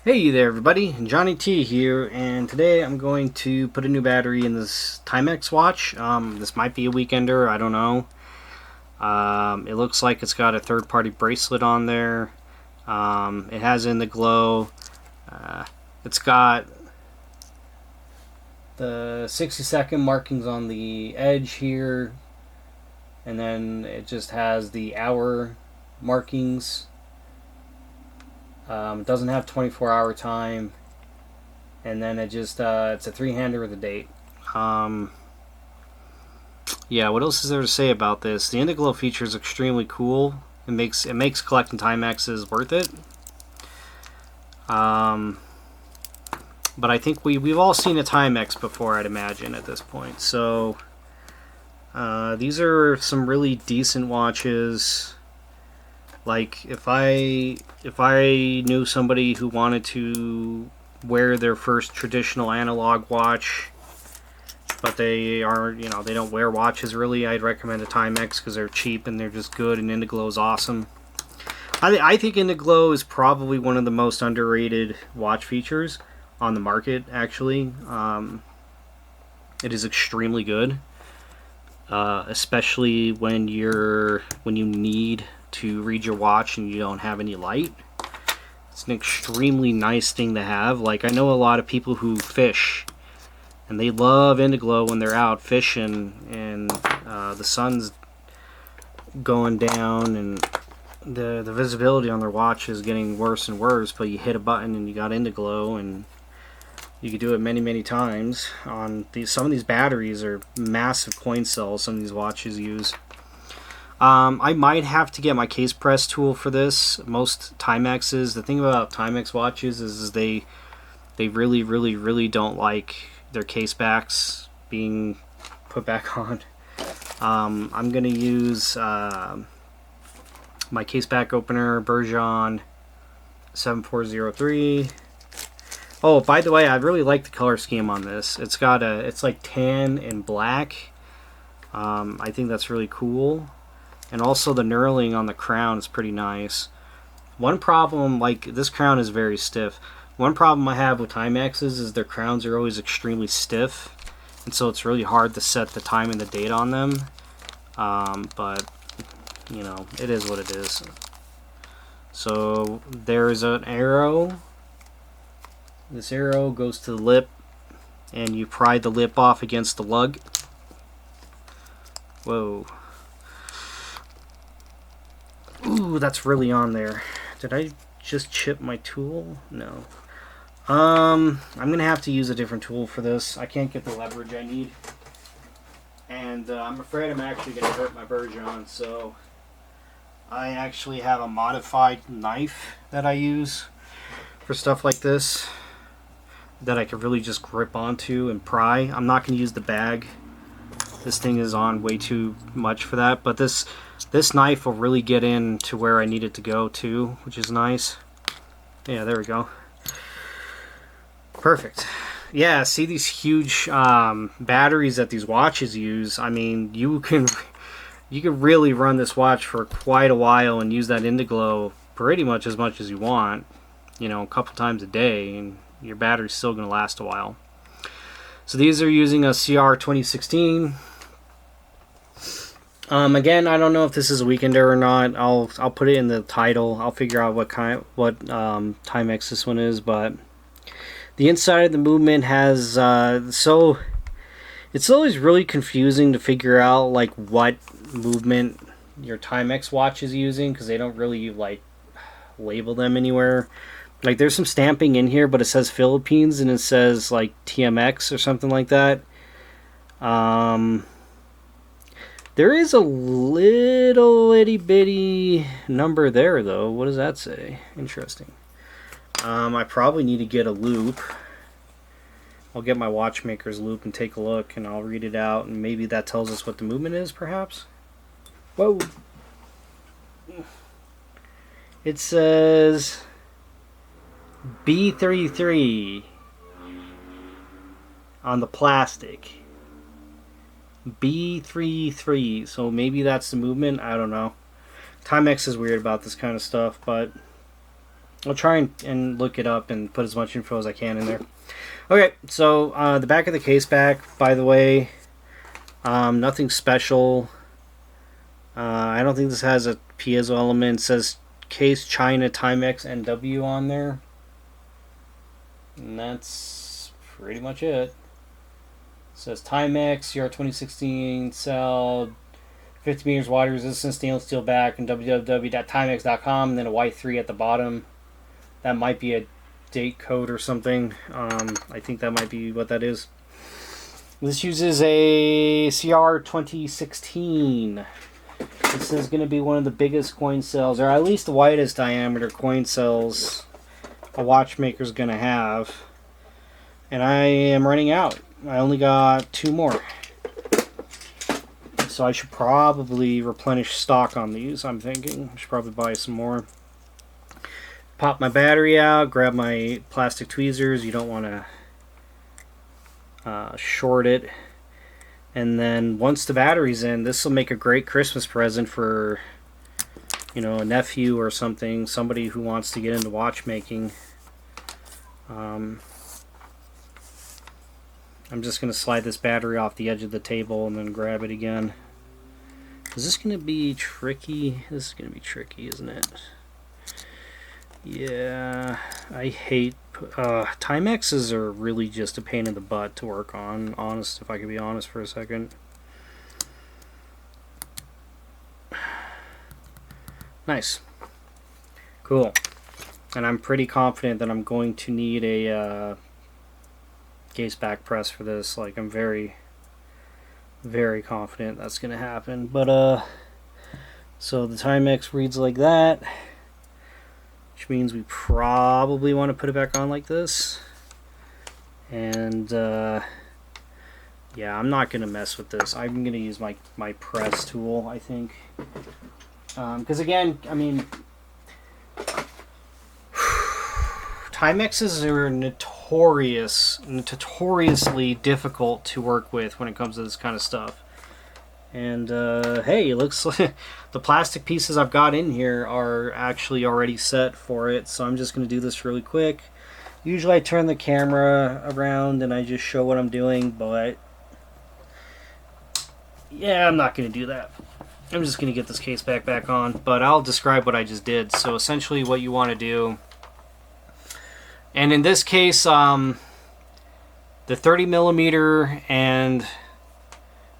Hey there everybody, Johnny T here, and today I'm going to put a new battery in this Timex watch. This might be a weekender, I don't know. It looks like it's got a third-party bracelet on there. It has indiglo. It's got the 60-second markings on the edge here, and then it just has the hour markings. It doesn't have 24-hour time, and then it's a three-hander with a date. Yeah, what else is there to say about this? The Indiglo feature is extremely cool. It makes collecting Timexes worth it. But I think we've all seen a Timex before, I'd imagine, at this point. So these are some really decent watches. Like if I knew somebody who wanted to wear their first traditional analog watch, but they don't wear watches really, I'd recommend a Timex because they're cheap and they're just good, and Indiglo is awesome. I think Indiglo is probably one of the most underrated watch features on the market. Actually, it is extremely good, especially when you need to read your watch and you don't have any light. It's an extremely nice thing to have. Like, I know a lot of people who fish and they love Indiglo when they're out fishing and the sun's going down and the visibility on their watch is getting worse and worse, but you hit a button and you got Indiglo, and you can do it many times. Some of these batteries are massive coin cells some of these watches use. I might have to get my case press tool for this. Most Timexes, the thing about Timex watches is they really don't like their case backs being put back on. I'm gonna use my case back opener, Bergeon 7403. Oh, by the way, I really like the color scheme on this. It's like tan and black. I think that's really cool. And also the knurling on the crown is pretty nice. One problem, like, this crown is very stiff. One problem I have with Timexes is their crowns are always extremely stiff, and so it's really hard to set the time and the date on them. But, you know, it is what it is. So there's an arrow. This arrow goes to the lip, and you pry the lip off against the lug. Whoa. Ooh, that's really on there. Did I just chip my tool? No. I'm gonna have to use a different tool for this. I can't get the leverage I need, and I'm afraid I'm actually gonna hurt my Bergeon. So I actually have a modified knife that I use for stuff like this that I could really just grip onto and pry. I'm not gonna use the bag. This thing is on way too much for that, but this knife will really get in to where I need it to go too, which is nice. Yeah, there we go. Perfect. Yeah, see these huge batteries that these watches use. I mean, you can really run this watch for quite a while and use that Indiglo pretty much as you want. You know, a couple times a day, and your battery's still going to last a while. So these are using a CR 2016. Again, I don't know if this is a weekender or not. I'll put it in the title. I'll figure out what Timex this one is. But the inside of the movement has so it's always really confusing to figure out like what movement your Timex watch is using, because they don't really like label them anywhere. Like, there's some stamping in here, but it says Philippines and it says like TMX or something like that. There is a little itty bitty number there though. What does that say? Interesting. I probably need to get a loop. I'll get my watchmaker's loop and take a look, and I'll read it out, and maybe that tells us what the movement is, perhaps. Whoa. It says B33 on the plastic. B33, so maybe that's the movement. I don't know. Timex is weird about this kind of stuff, but I'll try and look it up and put as much info as I can in there. Okay, so the back of the case back, by the way, nothing special. I don't think this has a piezo element. It says Case China Timex NW on there. And that's pretty much it. It says Timex, CR 2016 cell, 50 meters water resistance, stainless steel back, and www.timex.com, and then a Y3 at the bottom. That might be a date code or something. I think that might be what that is. This uses a CR 2016. This is going to be one of the biggest coin cells, or at least the widest diameter coin cells a watchmaker's going to have. And I am running out. I only got 2 more. So I should probably replenish stock on these, I'm thinking. I should probably buy some more. Pop my battery out, grab my plastic tweezers. You don't want to short it. And then once the battery's in, this will make a great Christmas present for, you know, a nephew or something, somebody who wants to get into watchmaking. I'm just going to slide this battery off the edge of the table and then grab it again. Is this going to be tricky? This is going to be tricky, isn't it? Yeah, I hate... Timexes are really just a pain in the butt to work on, if I can be honest for a second. Nice. Cool. And I'm pretty confident that I'm going to need a case back press for this. Like, I'm very, very confident that's going to happen. But, so the Timex reads like that. Which means we probably want to put it back on like this. And yeah, I'm not going to mess with this. I'm going to use my press tool, I think. Because again, I mean, Timexes are notoriously difficult to work with when it comes to this kind of stuff. And hey, it looks like the plastic pieces I've got in here are actually already set for it, so I'm just going to do this really quick. Usually I turn the camera around and I just show what I'm doing, but yeah, I'm not going to do that. I'm just going to get this case back on, but I'll describe what I just did. So essentially what you want to do, and in this case, the 30 millimeter and...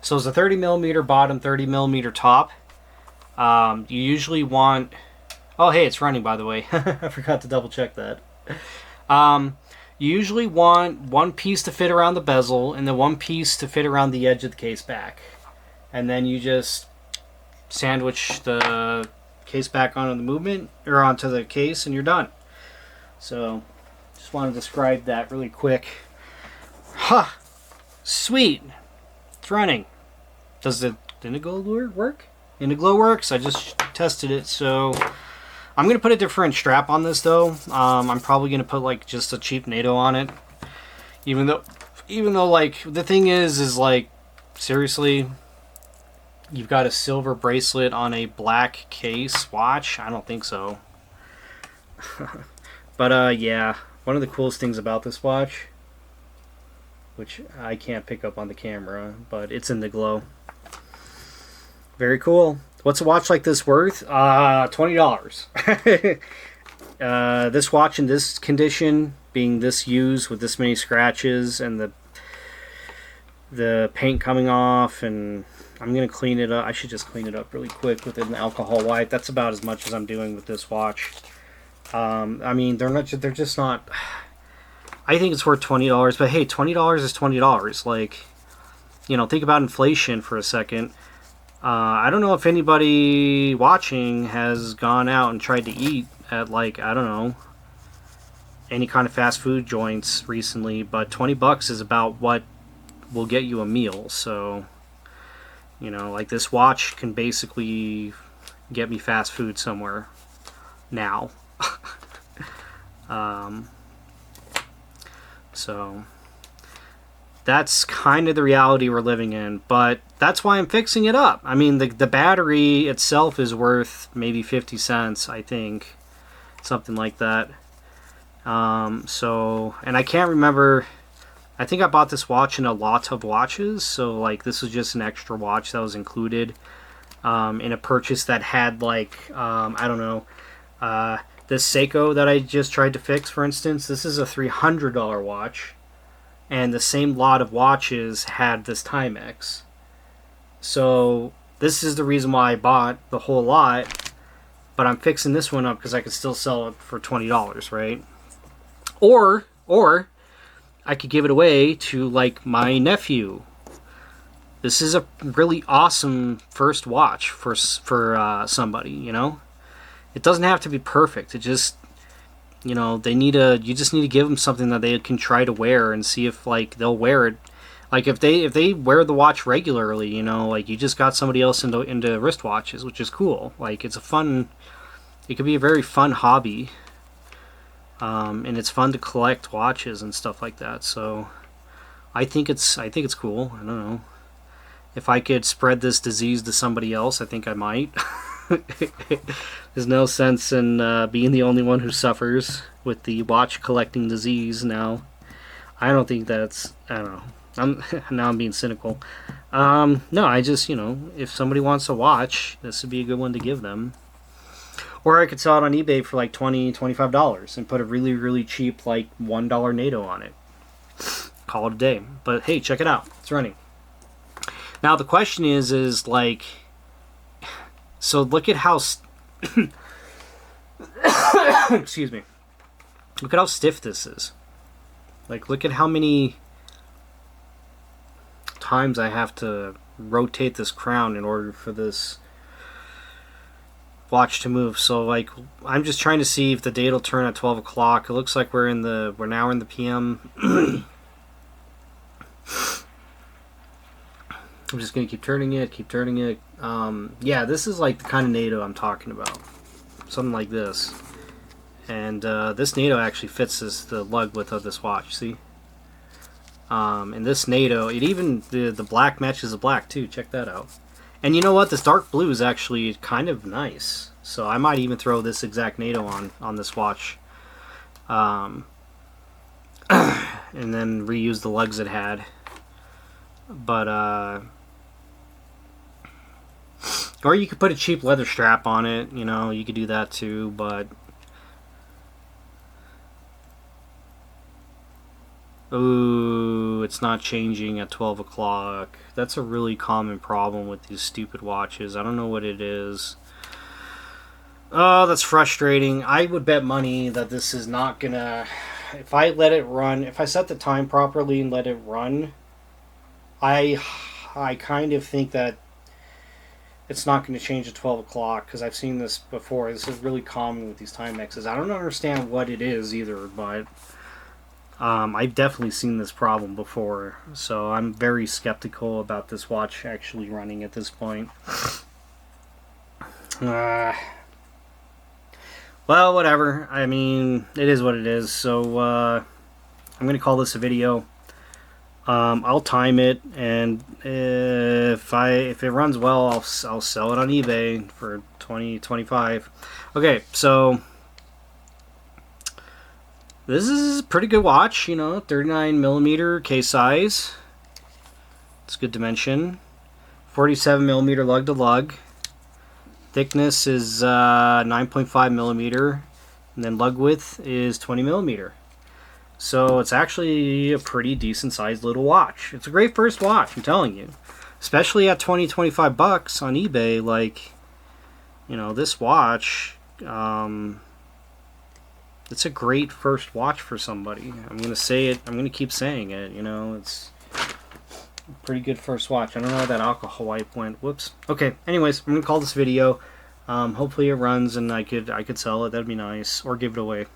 So it's a 30 millimeter bottom, 30 millimeter top. You usually want... Oh, hey, it's running, by the way. I forgot to double check that. You usually want one piece to fit around the bezel and then one piece to fit around the edge of the case back. And then you just sandwich the case back onto the movement, or onto the case, and you're done. So, just want to describe that really quick. Ha! Sweet! It's running. Does the indiglo work? Indiglo works. I just tested it. So I'm gonna put a different strap on this though. I'm probably gonna put like just a cheap NATO on it. Even though like the thing is like, seriously, you've got a silver bracelet on a black case watch? I don't think so. But yeah, one of the coolest things about this watch, which I can't pick up on the camera, but it's indiglo. Very cool. What's a watch like this worth? $20. This watch in this condition, being this used with this many scratches and the paint coming off, and I'm gonna clean it up. I should just clean it up really quick with an alcohol wipe. That's about as much as I'm doing with this watch. I mean, they're just not. I think it's worth $20, but hey, $20 is $20. Like, you know, think about inflation for a second. I don't know if anybody watching has gone out and tried to eat at, like, I don't know, any kind of fast food joints recently, but $20 is about what will get you a meal. So, you know, like, this watch can basically get me fast food somewhere now. So that's kind of the reality we're living in, but that's why I'm fixing it up. I mean, the battery itself is worth maybe 50 cents, I think. something like that. So, and I can't remember. I think I bought this watch in a lot of watches, so like this was just an extra watch that was included in a purchase that had like I don't know, this Seiko that I just tried to fix, for instance. This is a $300 watch, and the same lot of watches had this Timex. So this is the reason why I bought the whole lot, but I'm fixing this one up because I could still sell it for $20, right? Or I could give it away to like my nephew. This is a really awesome first watch for somebody, you know. It doesn't have to be perfect. It just, you know, you just need to give them something that they can try to wear and see if like they'll wear it. Like if they wear the watch regularly, you know, like you just got somebody else into wristwatches, which is cool. Like it could be a very fun hobby. And it's fun to collect watches and stuff like that. So I think it's cool. I don't know. If I could spread this disease to somebody else, I think I might. There's no sense in being the only one who suffers with the watch collecting disease now. I don't think that's, I don't know. I'm being cynical. No, I just, you know, if somebody wants a watch, this would be a good one to give them. Or I could sell it on eBay for like $20, $25 and put a really, really cheap like $1 NATO on it. Call it a day. But hey, check it out. It's running. Now the question is like, so look at how, excuse me. Look at how stiff this is. Like look at how many times I have to rotate this crown in order for this watch to move. So like I'm just trying to see if the date will turn at 12 o'clock. It looks like we're now in the PM. I'm just gonna keep turning it. Yeah, this is like the kind of NATO I'm talking about. Something like this. And this NATO actually fits the lug width of this watch, see? And this NATO, it even the black matches the black too. Check that out. And you know what? This dark blue is actually kind of nice. So I might even throw this exact NATO on this watch. And then reuse the lugs it had. But, or you could put a cheap leather strap on it. You know, you could do that too, but... Ooh, it's not changing at 12 o'clock. That's a really common problem with these stupid watches. I don't know what it is. Oh, that's frustrating. I would bet money that this is not gonna... If I let it run, if I set the time properly and let it run, I kind of think that it's not going to change at 12 o'clock, because I've seen this before. This is really common with these Timexes. I don't understand what it is either, but... I've definitely seen this problem before, so I'm very skeptical about this watch actually running at this point. Well, whatever. I mean, it is what it is. So I'm going to call this a video. I'll time it, and if it runs well, I'll sell it on eBay for $20, $25. Okay, so... This is a pretty good watch, you know, 39mm case size. It's good dimension. 47mm lug to lug. Thickness is 9.5mm, and then lug width is 20mm. So it's actually a pretty decent sized little watch. It's a great first watch, I'm telling you. Especially at $20, $25 on eBay, like, you know, this watch, it's a great first watch for somebody. I'm going to say it. I'm going to keep saying it. You know, it's a pretty good first watch. I don't know where that alcohol wipe went. Whoops. Okay. Anyways, I'm going to call this video. Hopefully it runs and I could sell it. That'd be nice. Or give it away.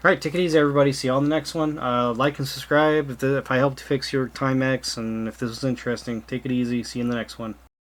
Alright, take it easy, everybody. See you on the next one. Like and subscribe if I helped to fix your Timex. And if this was interesting, take it easy. See you in the next one.